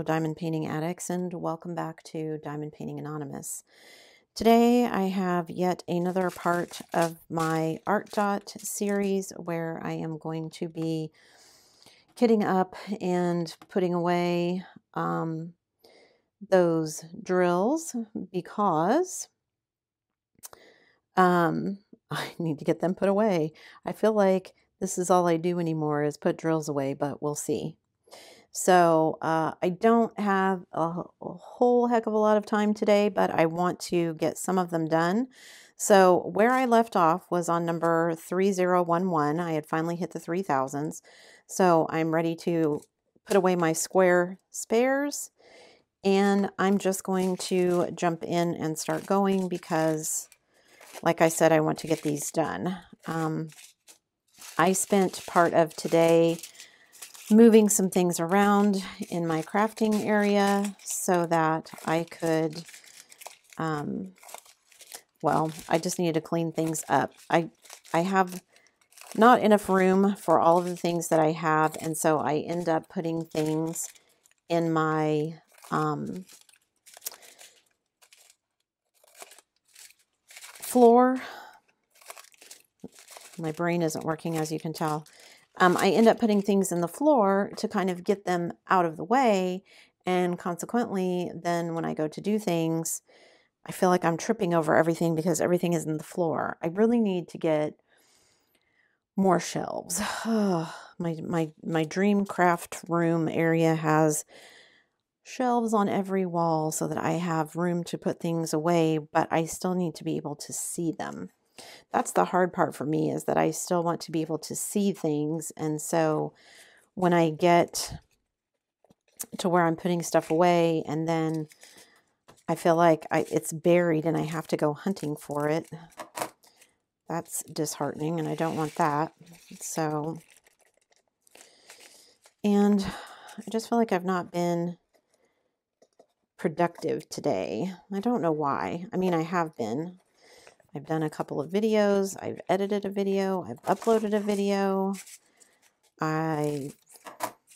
Hello diamond painting addicts, and welcome back to Diamond Painting Anonymous. Today I have yet another part of my ArtDot series where I am going to be kitting up and putting away those drills because I need to get them put away. I feel like this is all I do anymore is put drills away, but we'll see. So I don't have a whole heck of a lot of time today, but I want to get some of them done. So where I left off was on number 3011. I had finally hit the 3000s. So I'm ready to put away my square spares. And I'm just going to jump in and start going because, like I said, I want to get these done. I spent part of today moving some things around in my crafting area so that I could, well, I just needed to clean things up. I have not enough room for all of the things that I have, and so I end up putting things in my floor. My brain isn't working, as you can tell. I end up putting things in the floor to kind of get them out of the way, and consequently, then when I go to do things, I feel like I'm tripping over everything because everything is in the floor. I really need to get more shelves. My dream craft room area has shelves on every wall so that I have room to put things away, but I still need to be able to see them. That's the hard part for me, is that I still want to be able to see things. And so when I get to where I'm putting stuff away and then I feel like it's buried and I have to go hunting for it, that's disheartening and I don't want that. So, and I just feel like I've not been productive today. I don't know why. I mean, I have been. I've done a couple of videos, I've edited a video, I've uploaded a video, I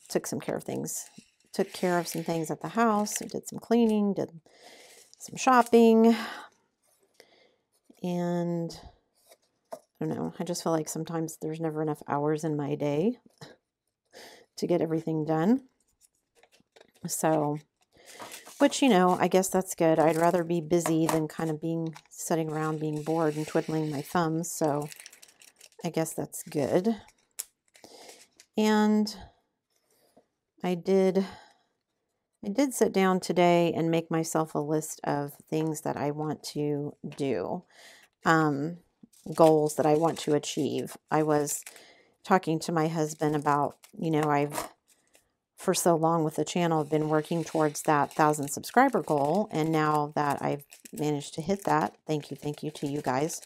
took care of some things at the house, I did some cleaning, did some shopping, and I don't know, I just feel like sometimes there's never enough hours in my day to get everything done. So, which, you know, I guess that's good. I'd rather be busy than kind of sitting around being bored and twiddling my thumbs. So I guess that's good. And I did sit down today and make myself a list of things that I want to do, goals that I want to achieve. I was talking to my husband about, you know, I've for so long with the channel been working towards that 1,000 subscriber goal, and now that I've managed to hit that, thank you to you guys.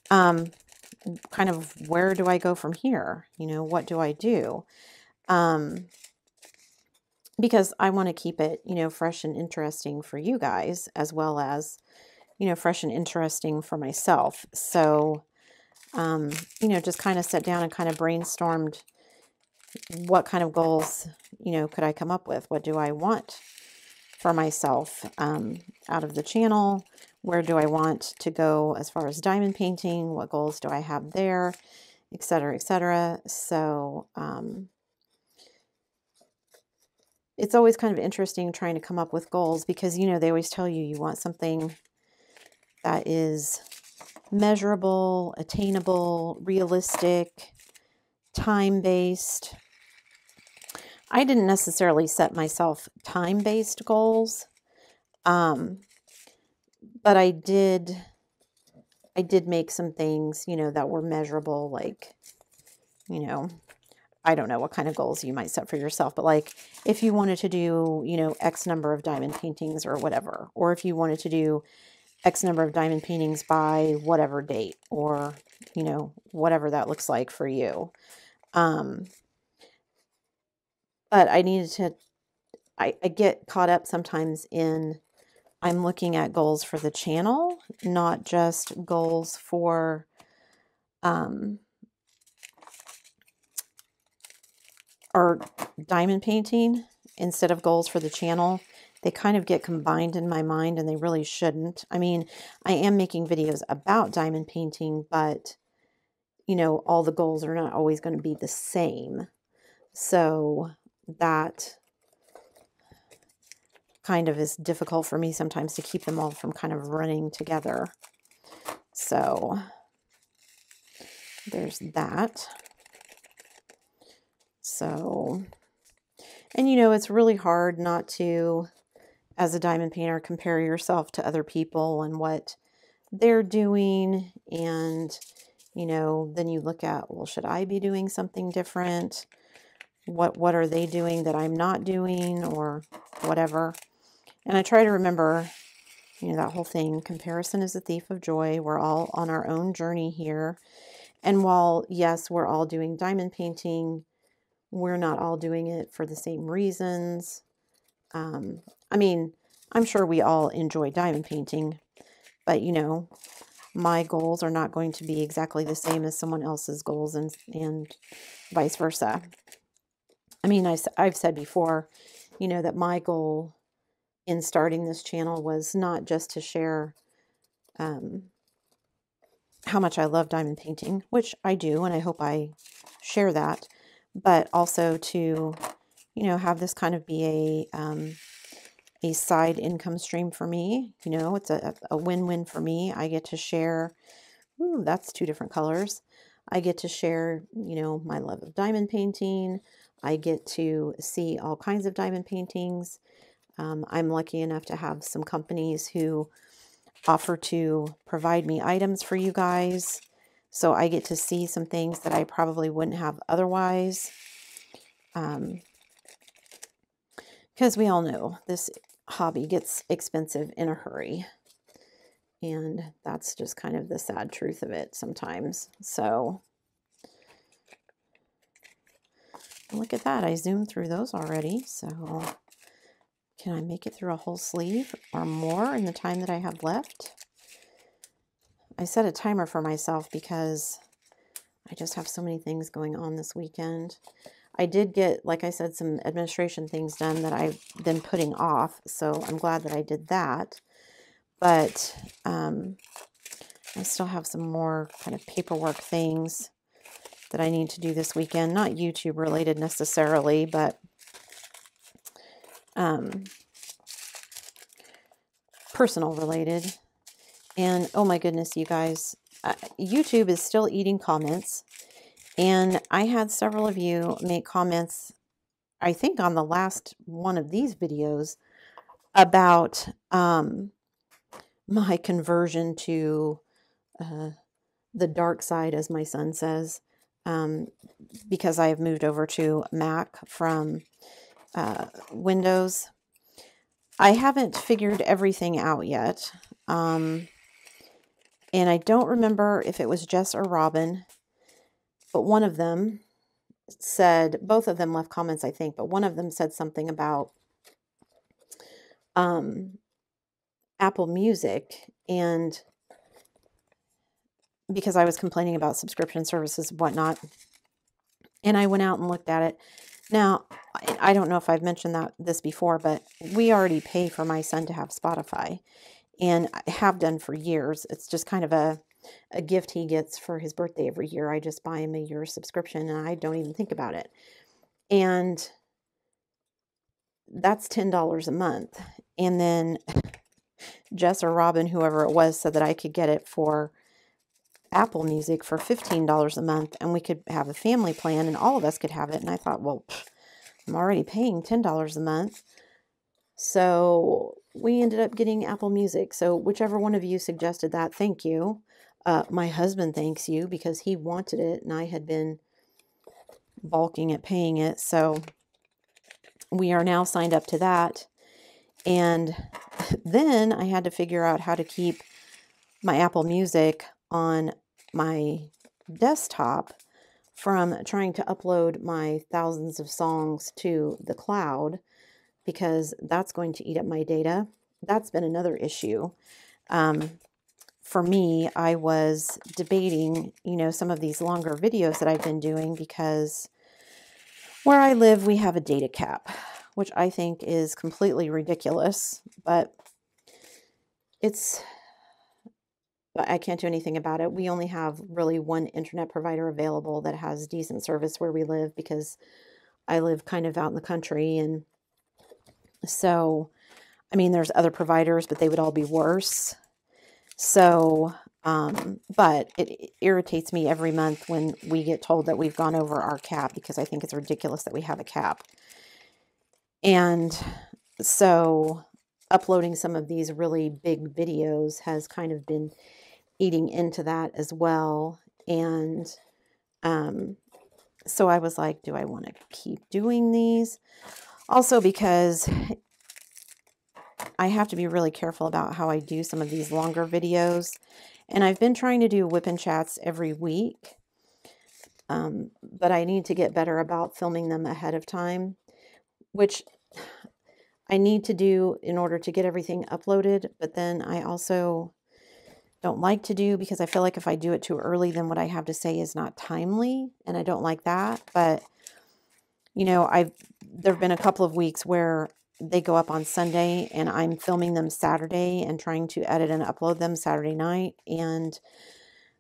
Kind of where do I go from here? You know, what do I do? Because I want to keep it, you know, fresh and interesting for you guys, as well as, you know, fresh and interesting for myself. So, you know, just kind of sat down and kind of brainstormed what kind of goals, you know, could I come up with? What do I want for myself out of the channel? Where do I want to go as far as diamond painting? What goals do I have there? Et cetera, et cetera. So it's always kind of interesting trying to come up with goals because, you know, they always tell you want something that is measurable, attainable, realistic, time-based. I didn't necessarily set myself time-based goals, but I did make some things, you know, that were measurable, like, you know, I don't know what kind of goals you might set for yourself, but like if you wanted to do, you know, X number of diamond paintings or whatever, or if you wanted to do X number of diamond paintings by whatever date, or, you know, whatever that looks like for you. But I needed to, I get caught up sometimes in, I'm looking at goals for the channel, not just goals for, or diamond painting. instead of goals for the channel, they kind of get combined in my mind, and they really shouldn't. I mean, I am making videos about diamond painting, but, you know, all the goals are not always going to be the same. So that kind of is difficult for me sometimes to keep them all from kind of running together. So there's that. So, and you know, it's really hard not to, as a diamond painter, compare yourself to other people and what they're doing. And, you know, then you look at, well, should I be doing something different? What are they doing that I'm not doing, or whatever? And I try to remember, you know, that whole thing, comparison is a thief of joy. We're all on our own journey here. And while, yes, we're all doing diamond painting, we're not all doing it for the same reasons. I mean, I'm sure we all enjoy diamond painting, but, you know, my goals are not going to be exactly the same as someone else's goals, and vice versa. I mean, I've said before, you know, that my goal in starting this channel was not just to share how much I love diamond painting, which I do, and I hope I share that, but also to, you know, have this kind of be a side income stream for me. You know, it's a win-win for me. I get to share, ooh, that's two different colors. I get to share, you know, my love of diamond painting. I get to see all kinds of diamond paintings. I'm lucky enough to have some companies who offer to provide me items for you guys. So I get to see some things that I probably wouldn't have otherwise. Because we all know this hobby gets expensive in a hurry. And that's just kind of the sad truth of it sometimes. So look at that. I zoomed through those already. So can I make it through a whole sleeve or more in the time that I have left? I set a timer for myself because I just have so many things going on this weekend. I did get, like I said, some administration things done that I've been putting off. So I'm glad that I did that. But I still have some more kind of paperwork things that I need to do this weekend. Not YouTube related necessarily, but personal related. And oh my goodness, you guys, YouTube is still eating comments. And I had several of you make comments, I think on the last one of these videos, about my conversion to the dark side, as my son says, because I have moved over to Mac from Windows. I haven't figured everything out yet. And I don't remember if it was Jess or Robin, but one of them said, both of them left comments, I think, but one of them said something about Apple Music, and because I was complaining about subscription services and whatnot, and I went out and looked at it. Now, I don't know if I've mentioned this before, but we already pay for my son to have Spotify, and I have done for years. It's just kind of a gift he gets for his birthday every year. I just buy him a year subscription, and I don't even think about it. And that's $10 a month. And then Jess or Robin, whoever it was, said that I could get it for Apple Music for $15 a month, and we could have a family plan, and all of us could have it. And I thought, well, I'm already paying $10 a month. So we ended up getting Apple Music. So whichever one of you suggested that, thank you. My husband thanks you because he wanted it, and I had been balking at paying it. So we are now signed up to that. And then I had to figure out how to keep my Apple Music on my desktop from trying to upload my thousands of songs to the cloud, because that's going to eat up my data. That's been another issue. For me, I was debating, you know, some of these longer videos that I've been doing, because where I live, we have a data cap. which I think is completely ridiculous, but I can't do anything about it. We only have really one internet provider available that has decent service where we live, because I live kind of out in the country. And so, I mean, there's other providers, but they would all be worse. So, but it irritates me every month when we get told that we've gone over our cap, because I think it's ridiculous that we have a cap. And so uploading some of these really big videos has kind of been eating into that as well. And so I was like, do I want to keep doing these? Also, because I have to be really careful about how I do some of these longer videos. And I've been trying to do whip-in chats every week, but I need to get better about filming them ahead of time, which I need to do in order to get everything uploaded. But then I also don't like to do, because I feel like if I do it too early, then what I have to say is not timely, and I don't like that. But, you know, there have been a couple of weeks where they go up on Sunday and I'm filming them Saturday and trying to edit and upload them Saturday night. And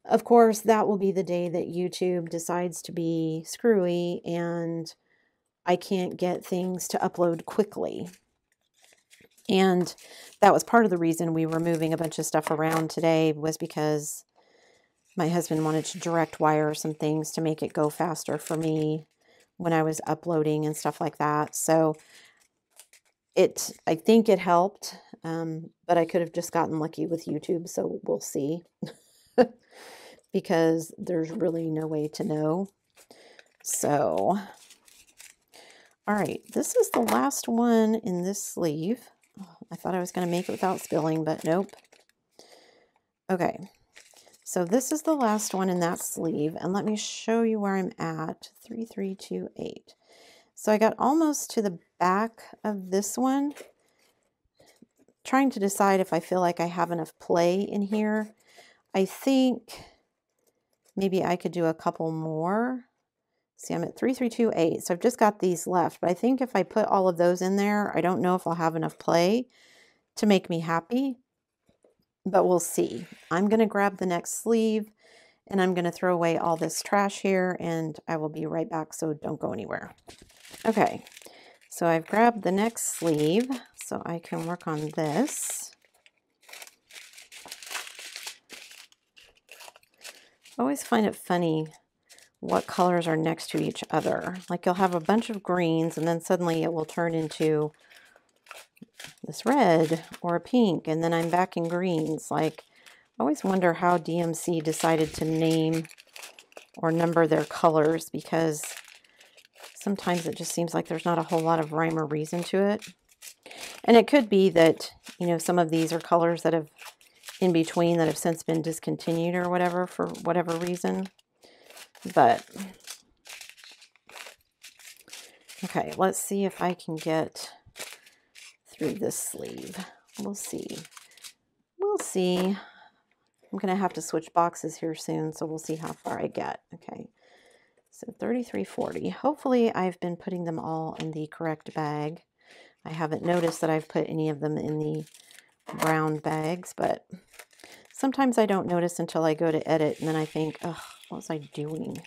of course, that will be the day that YouTube decides to be screwy and I can't get things to upload quickly. And that was part of the reason we were moving a bunch of stuff around today, was because my husband wanted to direct wire some things to make it go faster for me when I was uploading and stuff like that. So I think it helped, but I could have just gotten lucky with YouTube, so we'll see. Because there's really no way to know. So, all right, this is the last one in this sleeve. Oh, I thought I was going to make it without spilling, but nope. Okay, so this is the last one in that sleeve, and let me show you where I'm at. 3328. So I got almost to the back of this one, trying to decide if I feel like I have enough play in here. I think maybe I could do a couple more. See, I'm at 3328, so I've just got these left. But I think if I put all of those in there, I don't know if I'll have enough play to make me happy, but we'll see. I'm going to grab the next sleeve, and I'm going to throw away all this trash here, and I will be right back, so don't go anywhere. Okay, so I've grabbed the next sleeve, so I can work on this. I always find it funny what colors are next to each other. Like, you'll have a bunch of greens, and then suddenly it will turn into this red or a pink, and then I'm back in greens. Like, I always wonder how DMC decided to name or number their colors, because sometimes it just seems like there's not a whole lot of rhyme or reason to it. And it could be that, you know, some of these are colors that have in between that have since been discontinued or whatever, for whatever reason. But okay, let's see if I can get through this sleeve. We'll see. We'll see. I'm going to have to switch boxes here soon, so we'll see how far I get. Okay, so 3340. Hopefully I've been putting them all in the correct bag. I haven't noticed that I've put any of them in the brown bags, but sometimes I don't notice until I go to edit, and then I think, oh, what was I doing?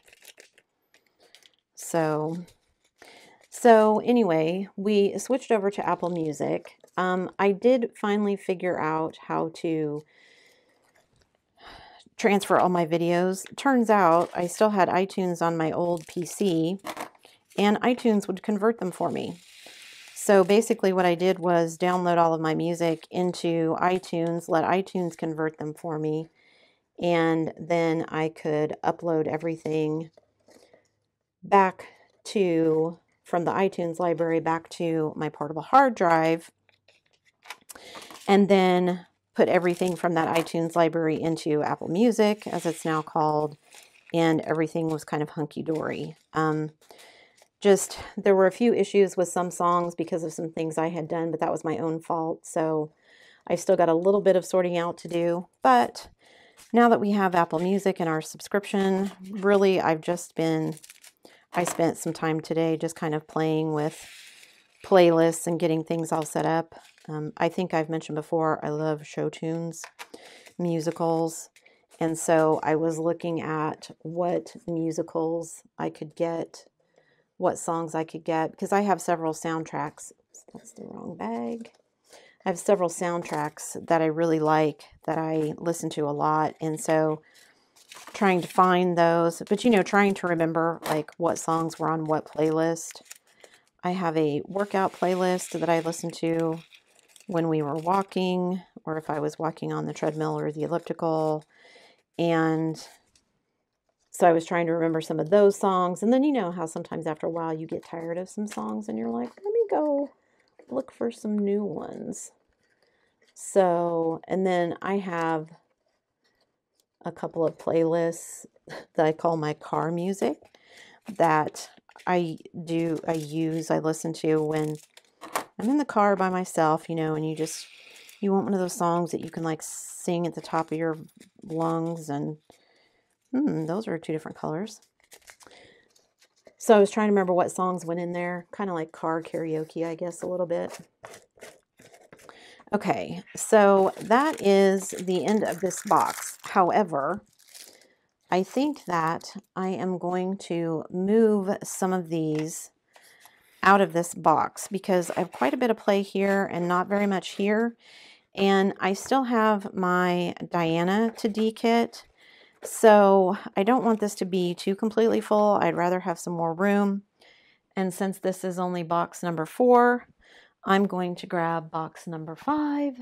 So anyway, we switched over to Apple Music. I did finally figure out how to transfer all my videos. Turns out I still had iTunes on my old PC, and iTunes would convert them for me. So basically what I did was download all of my music into iTunes, let iTunes convert them for me, and then I could upload everything back to, from the iTunes library back to my portable hard drive, and then put everything from that iTunes library into Apple Music, as it's now called, and everything was kind of hunky-dory. Just, there were a few issues with some songs because of some things I had done, but that was my own fault, so I still got a little bit of sorting out to do. But now that we have Apple Music and our subscription, really I spent some time today just kind of playing with playlists and getting things all set up. I think I've mentioned before, I love show tunes, musicals. And so I was looking at what musicals I could get, what songs I could get, because I have several soundtracks. That's the wrong bag. I have several soundtracks that I really like, that I listen to a lot. And so trying to find those, but you know, trying to remember like what songs were on what playlist. I have a workout playlist that I listen to when we were walking, or if I was walking on the treadmill or the elliptical. And so I was trying to remember some of those songs. And then you know how sometimes after a while you get tired of some songs and you're like, let me go look for some new ones. So, and then I have a couple of playlists that I call my car music that I listen to when I'm in the car by myself, you know, and you want one of those songs that you can like sing at the top of your lungs. And those are two different colors. So I was trying to remember what songs went in there, kind of like car karaoke, I guess, a little bit. Okay, so that is the end of this box. However, I think that I am going to move some of these out of this box because I have quite a bit of play here and not very much here. And I still have my Diana to Dekit. So I don't want this to be too completely full. I'd rather have some more room. And since this is only box number 4, I'm going to grab box number 5.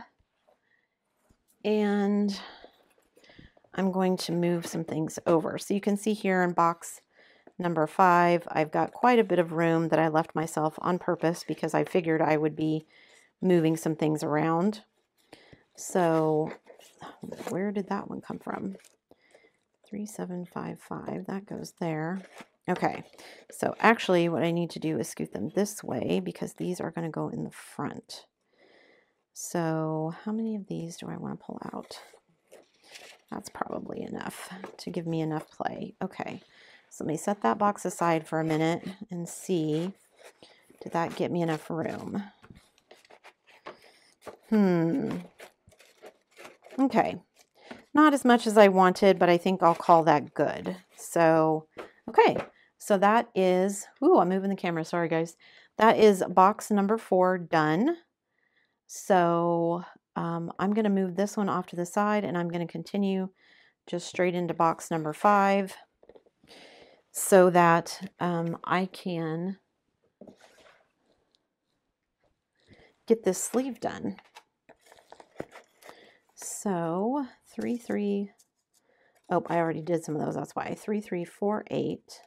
And I'm going to move some things over. So you can see here in box number 5, I've got quite a bit of room that I left myself on purpose because I figured I would be moving some things around. So where did that one come from? 3755, that goes there. Okay, so actually what I need to do is scoot them this way because these are going to go in the front. So how many of these do I want to pull out? That's probably enough to give me enough play. Okay, so let me set that box aside for a minute and see, did that get me enough room? Okay, not as much as I wanted, but I think I'll call that good. So, okay, so that is, I'm moving the camera, sorry guys. That is box number 4 done. So I'm going to move this one off to the side and I'm going to continue just straight into box number 5 so that I can get this sleeve done. So 3, oh, I already did some of those, that's why. 3, 3, 4, 8.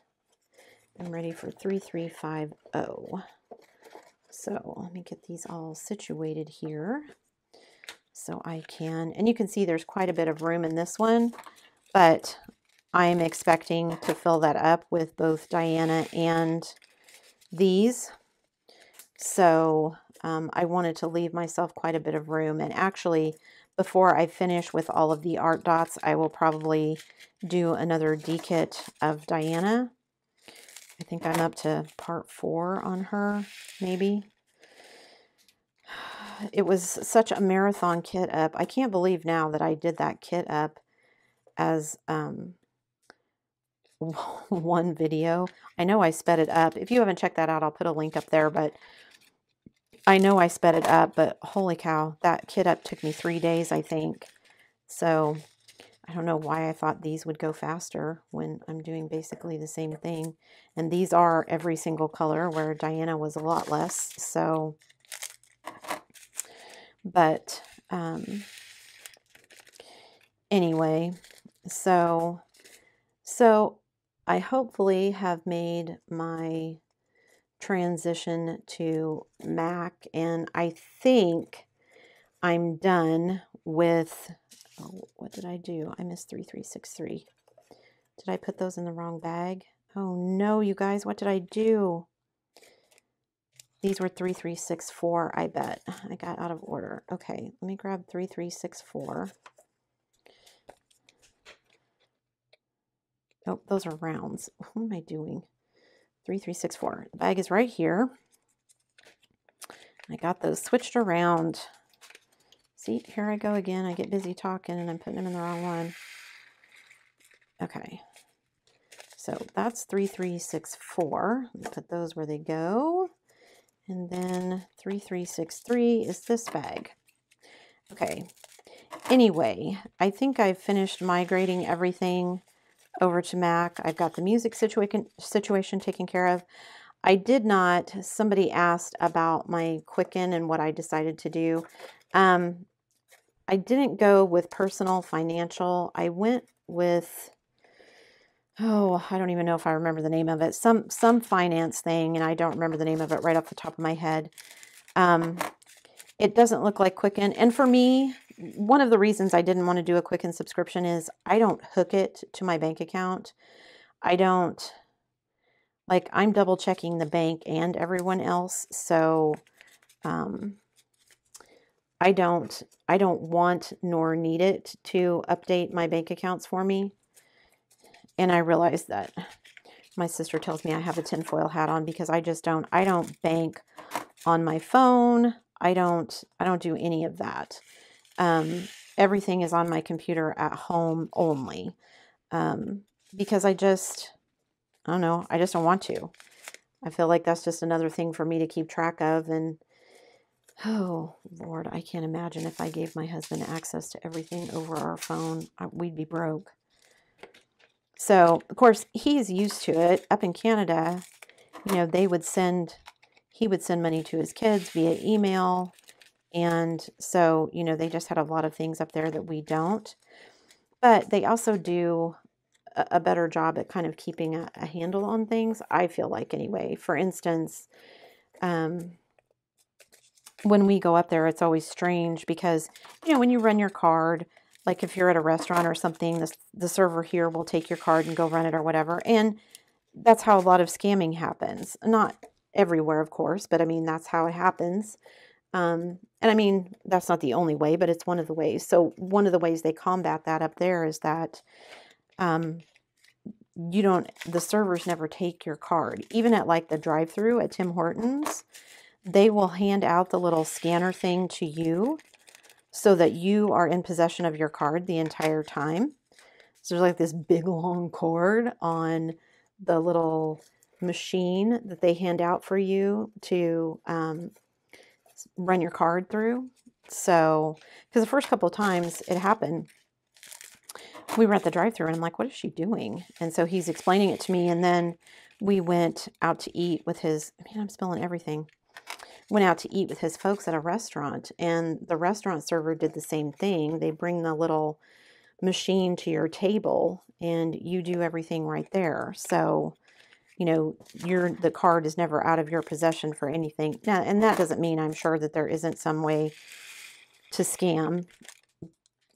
I'm ready for 3, 3, 5, 0. So let me get these all situated here so I can, and you can see there's quite a bit of room in this one, but I'm expecting to fill that up with both Diana and these. So I wanted to leave myself quite a bit of room. And actually, before I finish with all of the art dots, I will probably do another Dekit of Diana. I think I'm up to part 4 on her, maybe. It was such a marathon kit up. I can't believe now that I did that kit up as one video. I know I sped it up. If you haven't checked that out, I'll put a link up there, but I know I sped it up, but holy cow, that kit up took me 3 days, I think. So I don't know why I thought these would go faster when I'm doing basically the same thing. And these are every single color, where Diana was a lot less. So, but anyway, so I hopefully have made my transition to Mac, and I think I'm done with, oh, what did I do? I missed 3363. Did I put those in the wrong bag? Oh no, you guys, what did I do? These were 3364, I bet. I got out of order. Okay, let me grab 3364. Oh, those are rounds. What am I doing? 3364. The bag is right here. I got those switched around. See, here I go again. I get busy talking and I'm putting them in the wrong one. Okay. So that's 3364. Let me put those where they go. And then 3363 is this bag. Okay. Anyway, I think I've finished migrating everything over to Mac. I've got the music situation taken care of. I did not, somebody asked about my Quicken and what I decided to do. I didn't go with personal financial. I went with, oh, I don't even know if I remember the name of it. Some finance thing, and I don't remember the name of it right off the top of my head. It doesn't look like Quicken. And for me, one of the reasons I didn't want to do a Quicken subscription is I don't hook it to my bank account. I don't, like, I'm double checking the bank and everyone else. So I don't want nor need it to update my bank accounts for me. And I realize that my sister tells me I have a tinfoil hat on because I don't bank on my phone. I don't do any of that. Everything is on my computer at home only. Because I don't know, I just don't want to. I feel like that's just another thing for me to keep track of. And oh, Lord, I can't imagine if I gave my husband access to everything over our phone. We'd be broke. So, of course, he's used to it. Up in Canada, you know, he would send money to his kids via email. And so, you know, they just had a lot of things up there that we don't. But they also do a better job at kind of keeping a handle on things, I feel like, anyway. For instance, when we go up there, it's always strange because, you know, when you run your card, like if you're at a restaurant or something, the server here will take your card and go run it or whatever. And that's how a lot of scamming happens. Not everywhere, of course, but I mean, that's how it happens. And I mean, that's not the only way, but it's one of the ways. So one of the ways they combat that up there is that the servers never take your card. Even at like the drive-thru at Tim Hortons, they will hand out the little scanner thing to you so that you are in possession of your card the entire time. So there's like this big long cord on the little machine that they hand out for you to run your card through. So, because the first couple of times it happened, we were at the drive-thru and I'm like, what is she doing? And so he's explaining it to me. And then we went out to eat with I'm spilling everything. Went out to eat with his folks at a restaurant, and the restaurant server did the same thing. They bring the little machine to your table and you do everything right there. So, you know, the card is never out of your possession for anything. Now, and that doesn't mean I'm sure that there isn't some way to scam,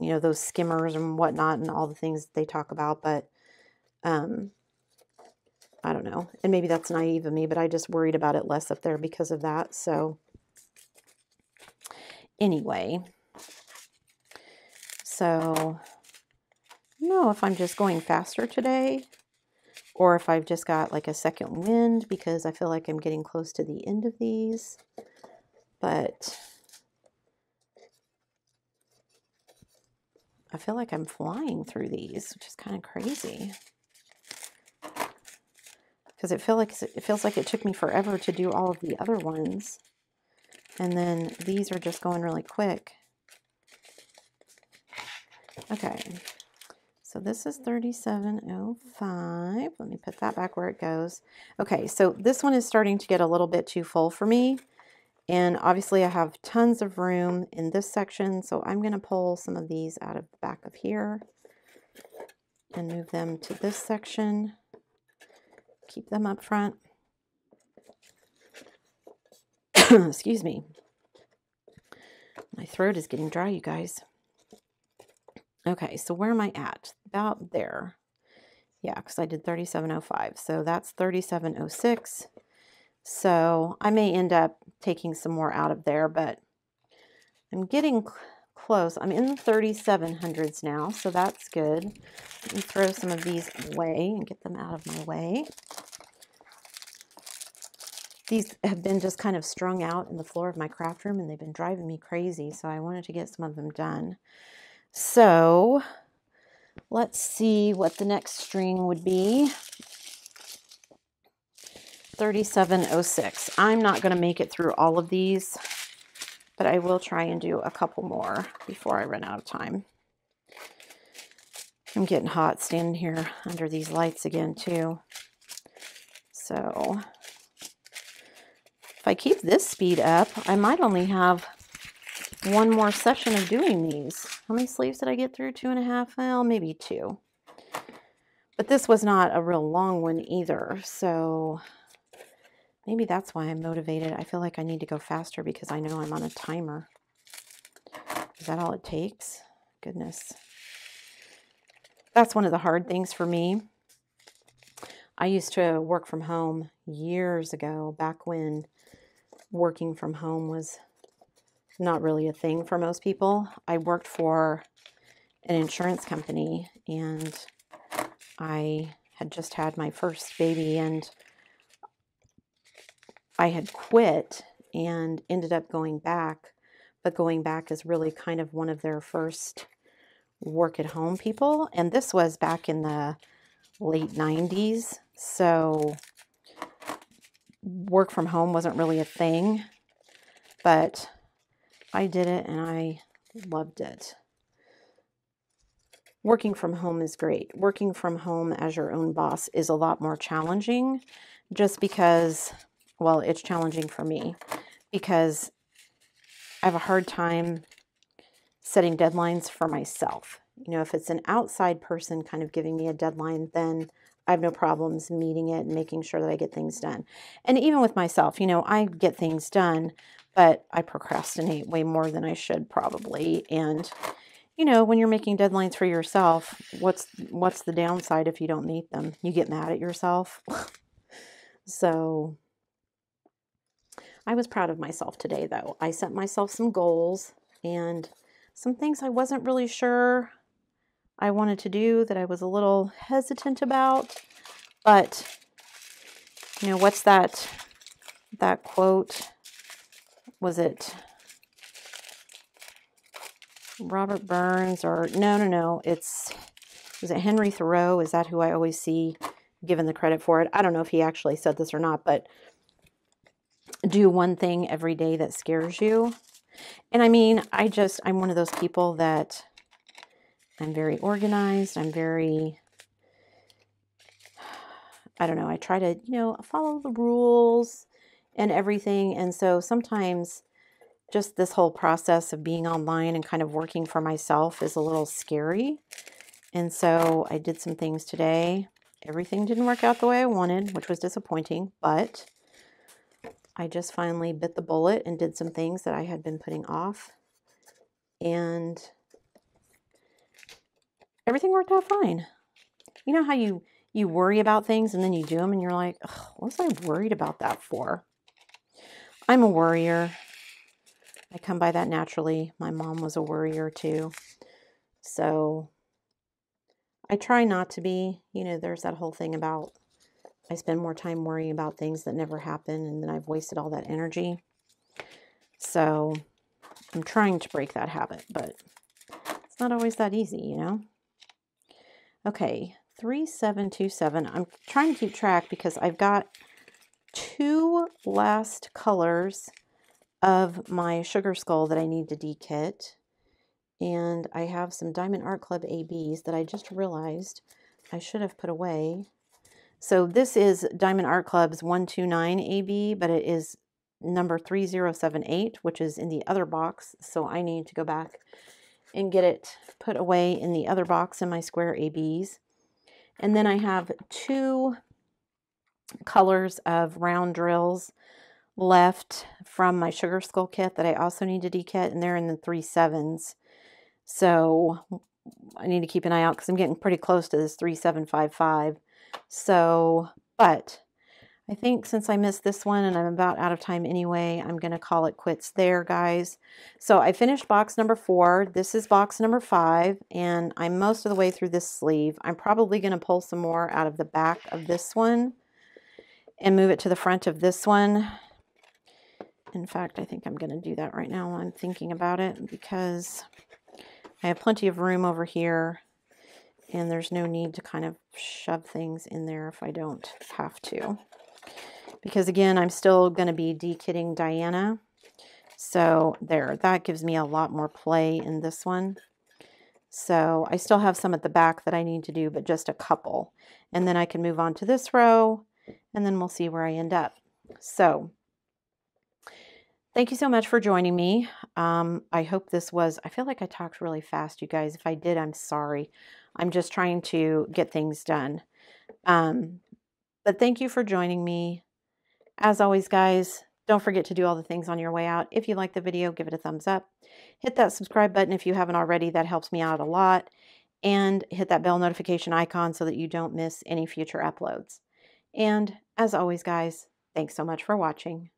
you know, those skimmers and whatnot and all the things they talk about, but I don't know. And maybe that's naive of me, but I just worried about it less up there because of that. So anyway, so I don't know if I'm just going faster today or if I've just got like a second wind because I feel like I'm getting close to the end of these. But I feel like I'm flying through these, which is kind of crazy. Because it feels like it took me forever to do all of the other ones. And then these are just going really quick. Okay. So this is 3705. Let me put that back where it goes. Okay, so this one is starting to get a little bit too full for me. And obviously I have tons of room in this section. So I'm going to pull some of these out of the back of here and move them to this section. Keep them up front. Excuse me. My throat is getting dry, you guys. Okay, so where am I at? About there. Yeah, because I did 3705. So that's 3706. So I may end up taking some more out of there, but I'm getting close. I'm in the 3700s now, so that's good. Let me throw some of these away and get them out of my way. These have been just kind of strung out in the floor of my craft room, and they've been driving me crazy, so I wanted to get some of them done. So let's see what the next string would be. 3706. I'm not going to make it through all of these, but I will try and do a couple more before I run out of time. I'm getting hot standing here under these lights again too. So if I keep this speed up, I might only have one more session of doing these. How many sleeves did I get through? 2.5? Well, maybe 2. But this was not a real long one either, so maybe that's why I'm motivated. I feel like I need to go faster because I know I'm on a timer. Is that all it takes? Goodness. That's one of the hard things for me. I used to work from home years ago, back when working from home was not really a thing for most people. I worked for an insurance company, and I had just had my first baby, and I had quit and ended up going back, but going back is really kind of one of their first work at home people. And this was back in the late 90s. So work from home wasn't really a thing, but I did it and I loved it. Working from home is great. Working from home as your own boss is a lot more challenging just because, well, it's challenging for me because I have a hard time setting deadlines for myself. You know, if it's an outside person kind of giving me a deadline, then I have no problems meeting it and making sure that I get things done. And even with myself, you know, I get things done, but I procrastinate way more than I should probably. And, you know, when you're making deadlines for yourself, what's the downside if you don't meet them? You get mad at yourself. So I was proud of myself today, though. I set myself some goals and some things I wasn't really sure I wanted to do that I was a little hesitant about. But, you know, what's that quote? Was it Robert Burns or no, was it Henry Thoreau? Is that who I always see given the credit for it? I don't know if he actually said this or not, but do one thing every day that scares you. And I mean, I'm one of those people that I'm very organized. I'm very, I don't know, I try to, you know, follow the rules and everything. And so sometimes just this whole process of being online and kind of working for myself is a little scary. And so I did some things today. Everything didn't work out the way I wanted, which was disappointing, but I just finally bit the bullet and did some things that I had been putting off. And everything worked out fine. You know how you worry about things and then you do them and you're like, what was I worried about that for? I'm a worrier. I come by that naturally. My mom was a worrier too. So I try not to be. You know, there's that whole thing about I spend more time worrying about things that never happen, and then I've wasted all that energy. So I'm trying to break that habit, but it's not always that easy, you know? Okay, 3727. I'm trying to keep track because I've got 2 last colors of my sugar skull that I need to dekit. And I have some Diamond Art Club ABs that I just realized I should have put away. So this is Diamond Art Club's 129 AB, but it is number 3078, which is in the other box. So I need to go back and get it put away in the other box in my square ABs. And then I have 2 colors of round drills left from my sugar skull kit that I also need to dekit, and they're in the 37s. So I need to keep an eye out because I'm getting pretty close to this 3755. So, but I think since I missed this one and I'm about out of time anyway, I'm going to call it quits there, guys. So I finished box number 4. This is box number 5, and I'm most of the way through this sleeve. I'm probably going to pull some more out of the back of this one. and move it to the front of this one. In fact, I think I'm going to do that right now while I'm thinking about it, because I have plenty of room over here and there's no need to kind of shove things in there if I don't have to. Because again, I'm still going to be dekitting Diana. So there, that gives me a lot more play in this one. So I still have some at the back that I need to do, but just a couple. And then I can move on to this row, and then we'll see where I end up. So thank you so much for joining me. I hope this was, I feel like I talked really fast, you guys. If I did, I'm sorry. I'm just trying to get things done. But thank you for joining me. As always, guys, don't forget to do all the things on your way out. If you like the video, give it a thumbs up. Hit that subscribe button if you haven't already. That helps me out a lot. And hit that bell notification icon so that you don't miss any future uploads. And as always, guys, thanks so much for watching.